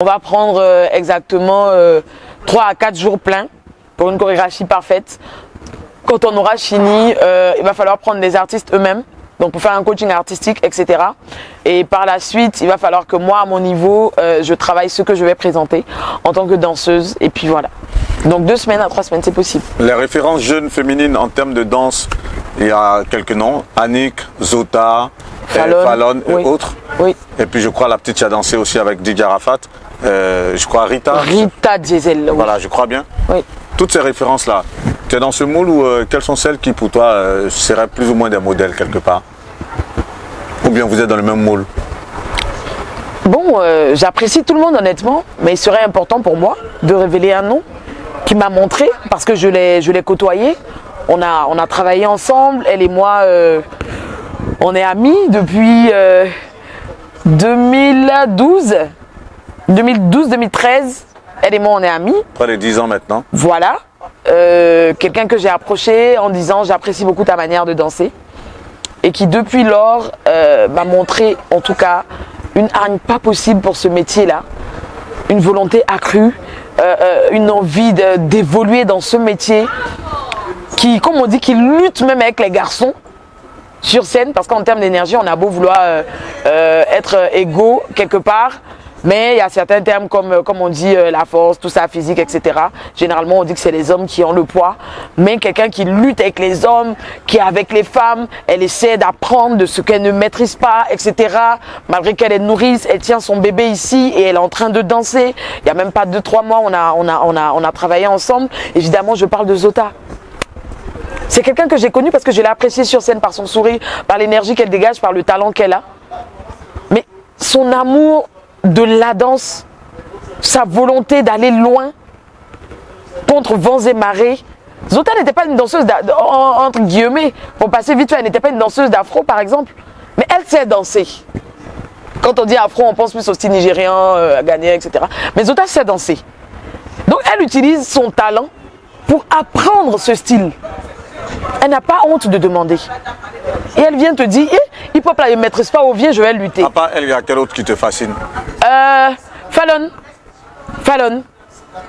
On va prendre exactement 3 à 4 jours pleins pour une chorégraphie parfaite. Quand on aura fini, il va falloir prendre les artistes eux-mêmes, donc pour faire un coaching artistique, etc. Et par la suite, il va falloir que moi, à mon niveau, je travaille ce que je vais présenter en tant que danseuse. Et puis voilà. Donc 2 semaines à 3 semaines, c'est possible. Les références jeunes féminines en termes de danse, il y a quelques noms. Annick, Zota, Fallon et oui. autres. Oui. Et puis je crois la petite qui a dansé aussi avec Didier Arafat. Je crois Rita. Rita Diesel. Oui. Voilà, je crois bien. Oui. Toutes ces références-là, tu es dans ce moule ou quelles sont celles qui pour toi seraient plus ou moins des modèles quelque part? Ou bien vous êtes dans le même moule? Bon, j'apprécie tout le monde honnêtement, mais il serait important pour moi de révéler un nom qui m'a montré, parce que je l'ai côtoyé. On a travaillé ensemble, elle et moi, on est amis depuis 2012-2013. Elle et moi, on est amis. Près de 10 ans maintenant. Voilà. Quelqu'un que j'ai approché en disant j'apprécie beaucoup ta manière de danser. Et qui depuis lors m'a montré en tout cas une hargne pas possible pour ce métier-là. Une volonté accrue, une envie d'évoluer dans ce métier. Qui, comme on dit, qui lutte même avec les garçons sur scène. Parce qu'en termes d'énergie, on a beau vouloir être égaux quelque part. Mais il y a certains termes comme on dit la force, tout ça, physique, etc. Généralement, on dit que c'est les hommes qui ont le poids. Mais quelqu'un qui lutte avec les hommes, qui est avec les femmes, elle essaie d'apprendre de ce qu'elle ne maîtrise pas, etc. Malgré qu'elle est nourrice, elle tient son bébé ici et elle est en train de danser. Il n'y a même pas 2-3 mois, on a travaillé ensemble. Évidemment, je parle de Zota. C'est quelqu'un que j'ai connu parce que je l'ai apprécié sur scène par son sourire, par l'énergie qu'elle dégage, par le talent qu'elle a. Mais son amour de la danse, sa volonté d'aller loin contre vents et marées. Zota n'était pas une danseuse entre guillemets, pour passer vite fait, elle n'était pas une danseuse d'afro par exemple, mais elle sait danser. Quand on dit afro, on pense plus au style nigérian, ghanéen, etc. Mais Zota sait danser. Donc elle utilise son talent pour apprendre ce style. Elle n'a pas honte de demander. Et elle vient te dire, hip-hop là, je ne maîtrise pas, viens, je vais lutter. À part elle, il y a quel autre qui te fascine? Fallon.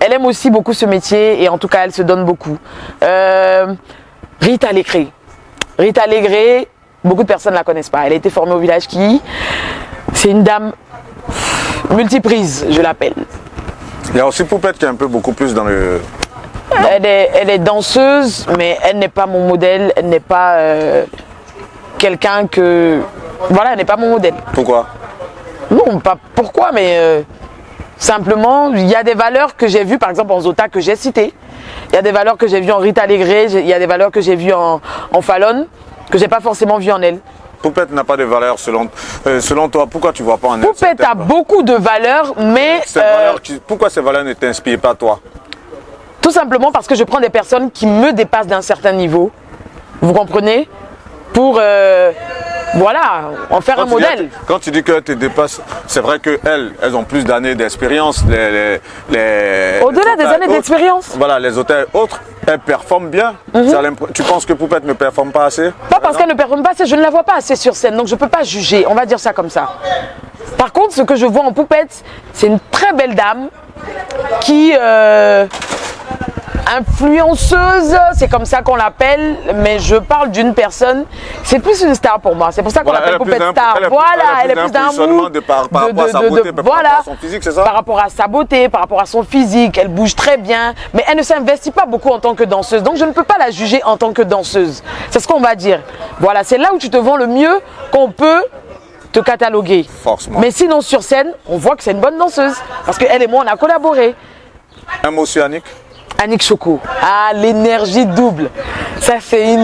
Elle aime aussi beaucoup ce métier et en tout cas, elle se donne beaucoup. Rita Légré. Rita Légré, beaucoup de personnes ne la connaissent pas. Elle a été formée au Village Ki. C'est une dame multiprise, je l'appelle. Il y a aussi Poupette qui est un peu beaucoup plus dans le... Elle est danseuse, mais elle n'est pas mon modèle. Elle n'est pas quelqu'un que... Voilà, elle n'est pas mon modèle. Pourquoi? Non, pas pourquoi, mais simplement, il y a des valeurs que j'ai vues, par exemple en Zota, que j'ai citées. Il y a des valeurs que j'ai vues en Rita Légré, il y a des valeurs que j'ai vues en Fallon, que je n'ai pas forcément vues en elle. Poupette n'a pas de valeur selon toi. Pourquoi tu ne vois pas en elle? Poupette a beaucoup de valeurs, mais... Pourquoi ces valeurs ne t'inspirent pas toi? Tout simplement parce que je prends des personnes qui me dépassent d'un certain niveau, vous comprenez, pour voilà, en faire un modèle. Quand tu dis qu'elles te dépassent, c'est vrai qu'elles ont plus d'années d'expérience. Au-delà des années d'expérience. Voilà, les hôtels autres, elles performent bien. Tu penses que Poupette ne performe pas assez? Pas parce qu'elle ne performe pas assez, je ne la vois pas assez sur scène, donc je ne peux pas juger, on va dire ça comme ça. Par contre, ce que je vois en Poupette, c'est une très belle dame qui... influenceuse, c'est comme ça qu'on l'appelle, mais je parle d'une personne, c'est plus une star pour moi, c'est pour ça qu'on l'appelle Poupette Star. Voilà, elle est plus d'un mood par rapport à sa beauté, par rapport à son physique, c'est ça? Par rapport à sa beauté, par rapport à son physique, elle bouge très bien, mais elle ne s'investit pas beaucoup en tant que danseuse, donc je ne peux pas la juger en tant que danseuse. C'est ce qu'on va dire. Voilà, c'est là où tu te vends le mieux qu'on peut te cataloguer. Forcément. Mais sinon sur scène, on voit que c'est une bonne danseuse, parce qu'elle et moi on a collaboré. Un mot sur Annick? Annick Choco. Ah, l'énergie double. Ça, c'est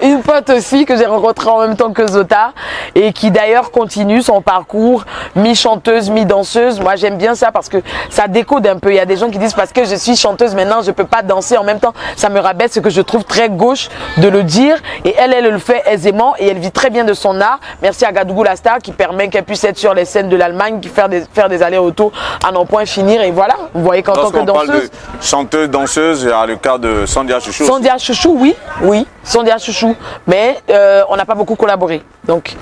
une pote aussi que j'ai rencontrée en même temps que Zota et qui d'ailleurs continue son parcours mi-chanteuse, mi-danseuse. Moi, j'aime bien ça parce que ça décode un peu. Il y a des gens qui disent parce que je suis chanteuse maintenant, je ne peux pas danser en même temps. Ça me rabaisse, ce que je trouve très gauche de le dire. Et elle le fait aisément et elle vit très bien de son art. Merci à Gadougou la star qui permet qu'elle puisse être sur les scènes de l'Allemagne, qui faire des allers-retours à n'en point finir. Et voilà, vous voyez qu'en tant que danseuse... Lorsqu'on parle de chanteuse, danseuse, il y a le cas de Sandia Chouchou. Sandia Chouchou, oui, Sandia Chouchou. Mais on n'a pas beaucoup collaboré. Donc,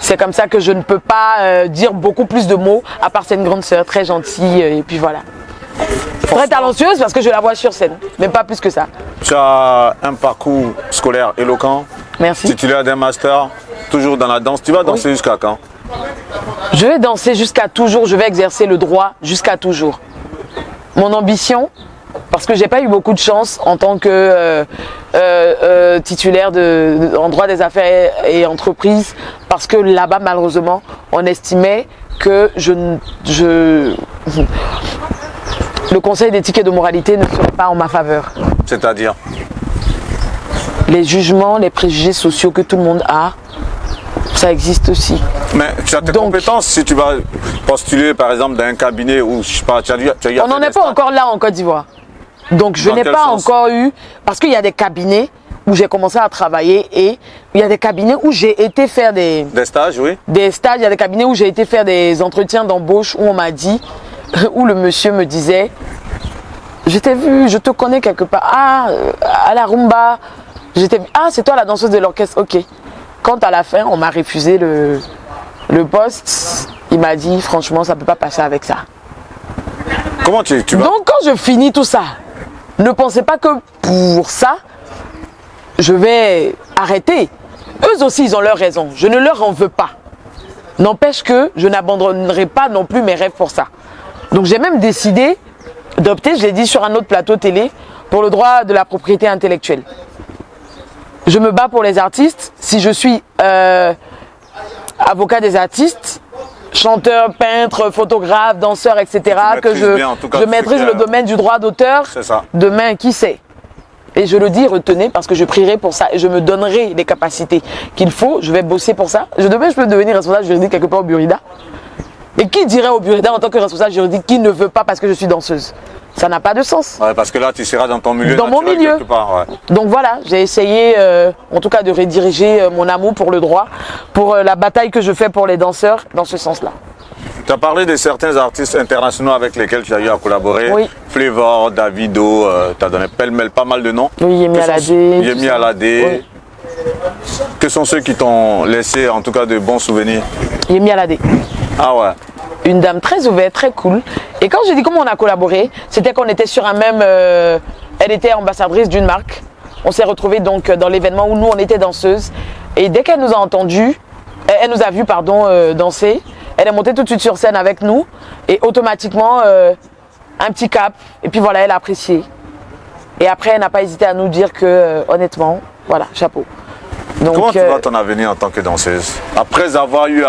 C'est comme ça que je ne peux pas dire beaucoup plus de mots, à part c'est une grande sœur, très gentille, et puis voilà. Très talentueuse parce que je la vois sur scène, mais pas plus que ça. Tu as un parcours scolaire éloquent, Merci. titulaire d'un master, toujours dans la danse. Tu vas danser jusqu'à quand? Je vais danser jusqu'à toujours, je vais exercer le droit jusqu'à toujours. Mon ambition, parce que j'ai pas eu beaucoup de chance en tant que titulaire en droit des affaires et entreprises, parce que là-bas malheureusement on estimait que le conseil d'éthique et de moralité ne serait pas en ma faveur. C'est-à-dire? Les jugements, les préjugés sociaux que tout le monde a, ça existe aussi. Mais tu as tes compétences si tu vas postuler par exemple dans un cabinet où je sais pas, on n'en est pas encore là en Côte d'Ivoire. Donc je n'ai pas encore eu, parce qu'il y a des cabinets où j'ai commencé à travailler et il y a des cabinets où j'ai été faire des stages, oui. Des stages, il y a des cabinets où j'ai été faire des entretiens d'embauche où on m'a dit, où le monsieur me disait, je t'ai vu, je te connais quelque part, ah, à la rumba, je t'ai vu, ah c'est toi la danseuse de l'orchestre, ok. Quand à la fin on m'a refusé le poste, il m'a dit franchement ça ne peut pas passer avec ça. Comment tu vas? Donc quand je finis tout ça, ne pensez pas que pour ça, je vais arrêter. Eux aussi, ils ont leurs raisons. Je ne leur en veux pas. N'empêche que je n'abandonnerai pas non plus mes rêves pour ça. Donc j'ai même décidé d'opter, je l'ai dit sur un autre plateau télé, pour le droit de la propriété intellectuelle. Je me bats pour les artistes. Si je suis avocat des artistes, chanteur, peintre, photographe, danseur, etc., que je maîtrise le domaine du droit d'auteur, demain, qui sait? Et je le dis, retenez, parce que je prierai pour ça et je me donnerai les capacités qu'il faut. Je vais bosser pour ça. Demain, je peux devenir responsable juridique quelque part au Burida. Et qui dirait au Burida en tant que responsable juridique qui ne veut pas parce que je suis danseuse? Ça n'a pas de sens. Ouais, parce que là, tu seras dans ton milieu. Dans mon milieu. Part, ouais. Donc voilà, j'ai essayé, en tout cas, de rediriger mon amour pour le droit, pour la bataille que je fais pour les danseurs, dans ce sens-là. Tu as parlé de certains artistes internationaux avec lesquels tu as eu à collaborer. Oui. Flavor, Davido, tu as donné pêle-mêle pas mal de noms. Oui, Yemi Alade. Yemi Alade. Oui. Que sont ceux qui t'ont laissé en tout cas de bons souvenirs? Yemi Alade. Ah ouais. Une dame très ouverte, très cool. Et quand je dis comment on a collaboré, c'était qu'on était sur un même... elle était ambassadrice d'une marque. On s'est retrouvés donc dans l'événement où nous, on était danseuses. Et dès qu'elle nous a entendus, elle nous a vus, pardon, danser, elle est montée tout de suite sur scène avec nous. Et automatiquement, un petit cap. Et puis voilà, elle a apprécié. Et après, elle n'a pas hésité à nous dire que, honnêtement, voilà, chapeau. Donc, comment tu vois ton avenir en tant que danseuse? Après avoir eu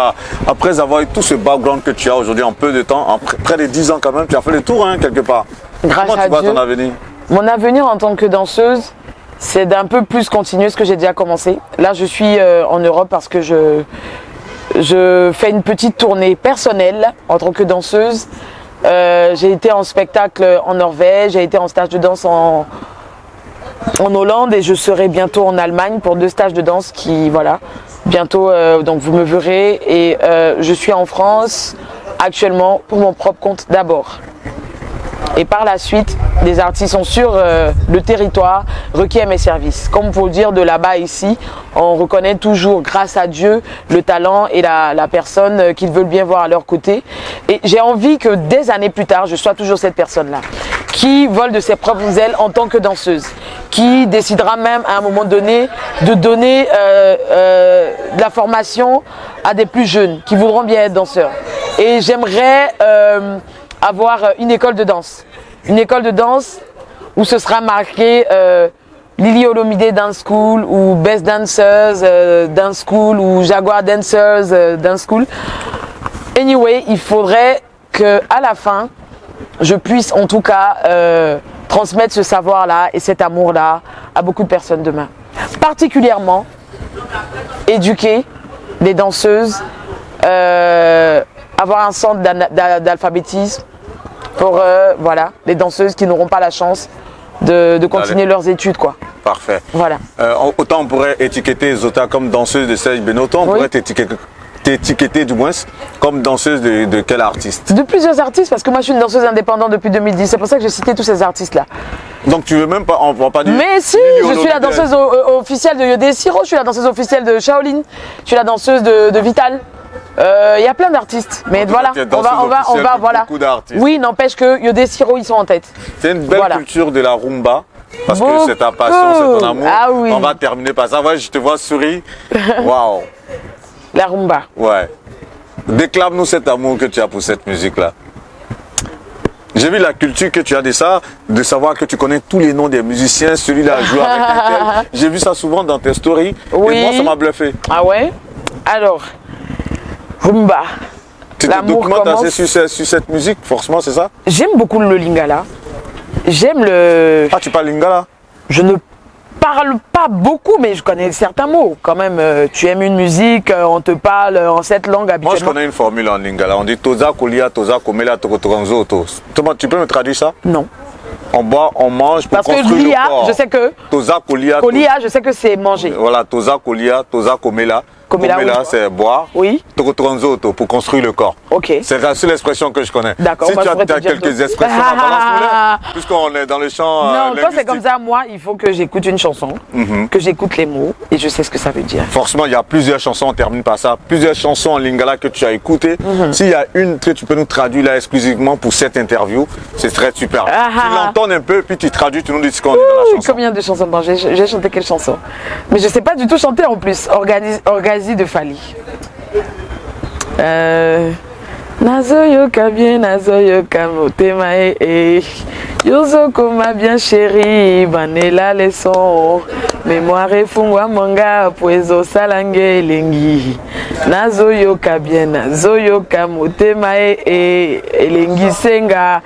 tout ce background que tu as aujourd'hui en peu de temps, en près de 10 ans quand même, tu as fait le tour hein, quelque part. Grâce comment tu vois ton avenir? Mon avenir en tant que danseuse, c'est d'un peu plus continuer ce que j'ai déjà commencé. Là, je suis en Europe parce que je fais une petite tournée personnelle en tant que danseuse. J'ai été en spectacle en Norvège, j'ai été en stage de danse en Hollande et je serai bientôt en Allemagne pour 2 stages de danse qui, voilà, bientôt, donc vous me verrez. Et je suis en France actuellement pour mon propre compte d'abord. Et par la suite, des artistes sont sur le territoire, requièrent mes services. Comme pour dire de là-bas ici, on reconnaît toujours, grâce à Dieu, le talent et la personne qu'ils veulent bien voir à leur côté. Et j'ai envie que des années plus tard, je sois toujours cette personne-là, qui vole de ses propres ailes en tant que danseuse, qui décidera même à un moment donné de donner de la formation à des plus jeunes qui voudront bien être danseurs. Et j'aimerais avoir une école de danse. Une école de danse où ce sera marqué Lily Olomide Dance School ou Best Dancers Dance School ou Jaguar Dancers Dance School. Anyway, il faudrait qu'à la fin, je puisse en tout cas transmettre ce savoir-là et cet amour-là à beaucoup de personnes demain. Particulièrement, éduquer les danseuses, avoir un centre d'alphabétisme pour voilà, les danseuses qui n'auront pas la chance de continuer leurs études, quoi. Parfait. Voilà. Autant on pourrait étiqueter Zota comme danseuse de Serge Benoît, autant on pourrait t'étiqueter du moins comme danseuse de quel artiste? De plusieurs artistes, parce que moi je suis une danseuse indépendante depuis 2010, c'est pour ça que j'ai cité tous ces artistes-là. Donc tu veux même pas, on va pas dire. Mais si, Lily je suis la Olomide. danseuse officielle de Yodé Siro, je suis la danseuse officielle de Shaolin, je suis la danseuse de Vital. Il y a plein d'artistes, mais tout voilà, cas, tu es on danseuse va, officielle de voilà. beaucoup d'artistes. Oui, n'empêche que Yodé Siro, ils sont en tête. C'est une belle Voilà. culture de la rumba. Parce que Beaucoup. c'est ta passion, c'est ton amour. Ah oui. On va terminer par ça. Ouais, je te vois sourire. Waouh. La rumba. Ouais. Déclame-nous cet amour que tu as pour cette musique-là. J'ai vu la culture que tu as de ça, de savoir que tu connais tous les noms des musiciens, celui-là a joué avec un tel. J'ai vu ça souvent dans tes stories. Oui. Et moi, ça m'a bluffé. Ah ouais? Alors, rumba. Tu te L'amour documentes assez commence. sur cette musique, forcément, c'est ça? J'aime beaucoup le lingala. J'aime le... Ah, tu parles lingala? Je ne parle pas beaucoup, mais je connais certains mots. Quand même, tu aimes une musique, on te parle en cette langue Moi, habituellement. je connais une formule en lingala. On dit Toza Kolia, Toza Komela, Tokotoranzo, Tos. Tu peux me traduire ça? Non. On boit, on mange pour Parce que construire Lia, le corps. je sais que... Toza Kolia, Kolia, je sais que c'est manger. Voilà, Toza Kolia, Toza Komela. Komela, oui. C'est boire. Oui. Tokotoranzo, pour construire le corps. Ok. C'est la seule expression que je connais. D'accord, Si moi, tu je as, pourrais te dire quelques d'autres. expressions à balance, puisqu'on est dans le champ Non, quand c'est linguistique. comme ça, moi, il faut que j'écoute une chanson, que j'écoute les mots et je sais ce que ça veut dire. Forcément, il y a plusieurs chansons, on termine par ça. Plusieurs chansons en lingala que tu as écoutées. S'il y a une que tu peux nous traduire là exclusivement pour cette interview, c'est très super. Ah, Tu ah. l'entends un peu, puis tu traduis, tu nous dis ce qu'on dit dans la chanson. Combien de chansons? Bon, j'ai chanté quelle chanson? Mais je sais pas du tout chanter en plus. Orgazi de Fali. Nazoyoka bien, nazoyoka motema Yozoko ma bien chérie, banela leçon. Mémoire efungwa manga, poezo salange elengi. Nazoyoka bien, nazoyoka motema elengi senga.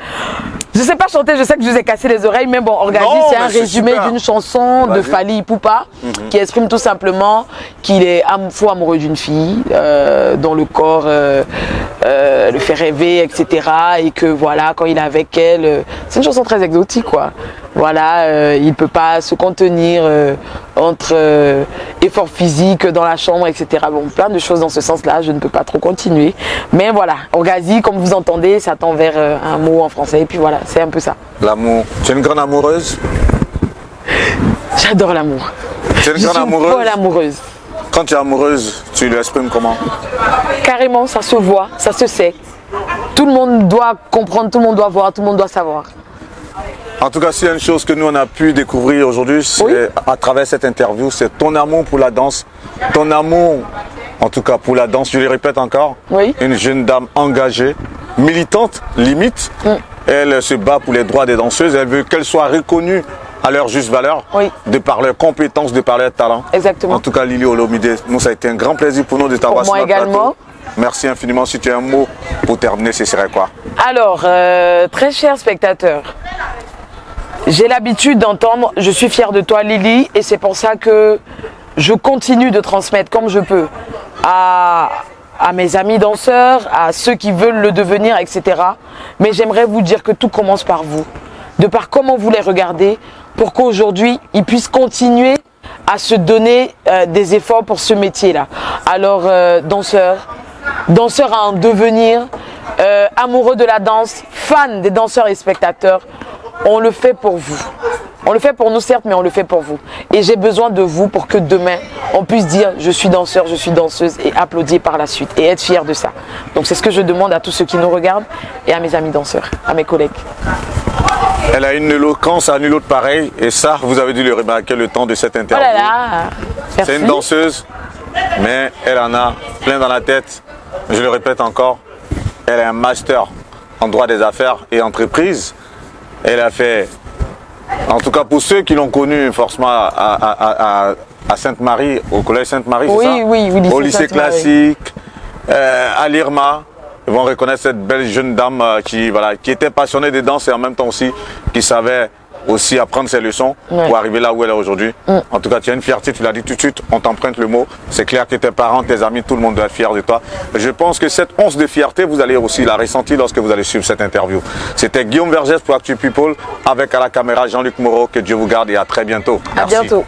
Je sais pas chanter, je sais que je vous ai cassé les oreilles, mais bon, Orgazi, Non, c'est un mais c'est résumé super. d'une chanson de Vas-y. Fali Ipupa qui exprime tout simplement qu'il est fou amoureux d'une fille, dont le corps le fait rêver, etc. Et que voilà, quand il est avec elle, c'est une chanson très exotique, quoi. Voilà, il peut pas se contenir entre efforts physiques dans la chambre, etc. Bon, plein de choses dans ce sens-là, je ne peux pas trop continuer. Mais voilà, Orgazi, comme vous entendez, ça tend vers un mot en français. Et puis voilà, c'est un peu ça. L'amour. Tu es une grande amoureuse? J'adore l'amour. Tu es une Je grande suis une amoureuse? folle amoureuse. Quand tu es amoureuse, tu l'exprimes comment? Carrément, ça se voit, ça se sait. Tout le monde doit comprendre, tout le monde doit voir, tout le monde doit savoir. En tout cas, s'il y a une chose que nous on a pu découvrir aujourd'hui, c'est Oui. à travers cette interview, c'est ton amour pour la danse, ton amour, en tout cas pour la danse, je le répète encore, Oui. une jeune dame engagée, militante, limite. Elle se bat pour les droits des danseuses, elle veut qu'elles soient reconnues à leur juste valeur, Oui. de par leurs compétences, de par leur talent. Exactement. En tout cas, Lily Olomide, nous ça a été un grand plaisir pour nous de t'avoir Pour moi sur notre également. plateau. Merci infiniment. Si tu as un mot pour terminer, ce serait quoi? Alors, très chers spectateurs, j'ai l'habitude d'entendre « Je suis fière de toi Lily » et c'est pour ça que je continue de transmettre comme je peux à mes amis danseurs, à ceux qui veulent le devenir, etc. Mais j'aimerais vous dire que tout commence par vous, de par comment vous les regardez, pour qu'aujourd'hui, ils puissent continuer à se donner des efforts pour ce métier-là. Alors, danseurs à en devenir, amoureux de la danse, fans des danseurs et spectateurs, on le fait pour vous. On le fait pour nous certes, mais on le fait pour vous. Et j'ai besoin de vous pour que demain, on puisse dire je suis danseur, je suis danseuse et applaudir par la suite et être fier de ça. Donc c'est ce que je demande à tous ceux qui nous regardent et à mes amis danseurs, à mes collègues. Elle a une éloquence à nul autre pareil, et ça, vous avez dû le remarquer le temps de cette Oh interview. là là, merci. C'est une danseuse, mais elle en a plein dans la tête. Je le répète encore, elle a un master en droit des affaires et entreprises. Elle a fait, en tout cas pour ceux qui l'ont connue forcément à Sainte-Marie, au collège Sainte-Marie, Oui, c'est ça? oui, oui, lycée Au lycée Sainte-Marie. classique, à l'IRMA. Ils vont reconnaître cette belle jeune dame qui était passionnée de danse et en même temps aussi qui savait aussi apprendre ses leçons pour arriver là où elle est aujourd'hui. En tout cas, tu as une fierté, tu l'as dit tout de suite, on t'emprunte le mot. C'est clair que tes parents, tes amis, tout le monde doit être fier de toi. Je pense que cette once de fierté, vous allez aussi la ressentir lorsque vous allez suivre cette interview. C'était Guillaume Vergès pour Actu People avec à la caméra Jean-Luc Moreau. Que Dieu vous garde et à très bientôt. À Merci. bientôt.